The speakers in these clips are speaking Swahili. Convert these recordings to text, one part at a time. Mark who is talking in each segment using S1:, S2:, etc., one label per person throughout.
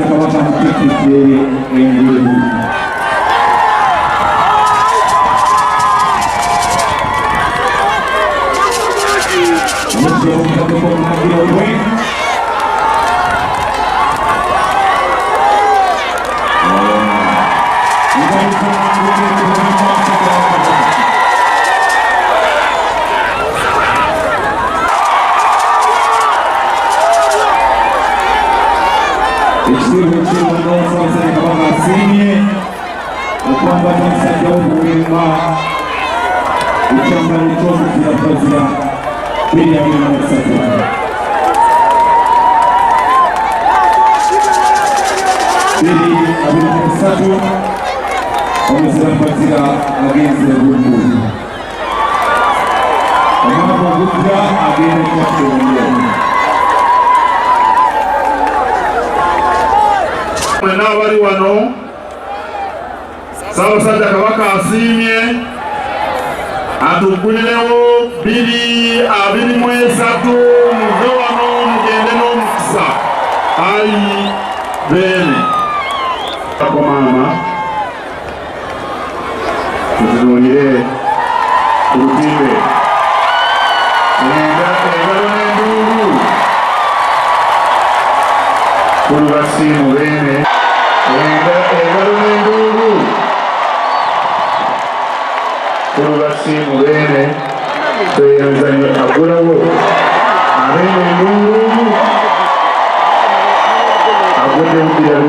S1: kabaka mukikidde engulu. Ekitiibwa ekirongoosa Kabaka asiimye okwambata omusajja w'obuwimba ekyambalo ky'okufiira Pulezida 2023. Omuzira Mpatira agenze Bulungu. Omwaka ogujja agenda Kyaffe Omulongo.
S2: N'abali wano Ssaabasajja Kabaka asiimye atuggulirewo 2023 muve wano mugende n'omukisa. Ayi beene maama tutunuulire ku lutimbe engalo n'enduulu kulubasiimu beene engalo n'enduulu kulubasiimu beene tweyazanyo agulawo abeene enduulu agudde mupira 1-3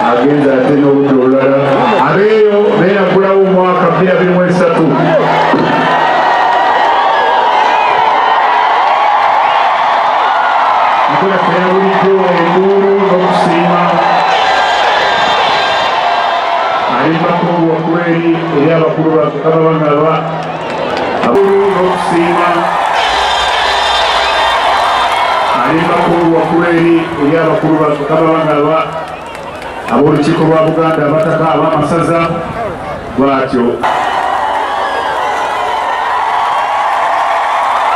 S2: agenza ate n'obudde olulala abeeyo beeyagulawo omwaka 2023. Nkola fena bulijjo enduulu n'okusiima alimbako waggulu eri abakulu babangalwa abulu n'okusiima alimbako waggulu eri abakulu babangalwa ab'olukiiko lwa Buganda abataka ab'amasaza bwatyo.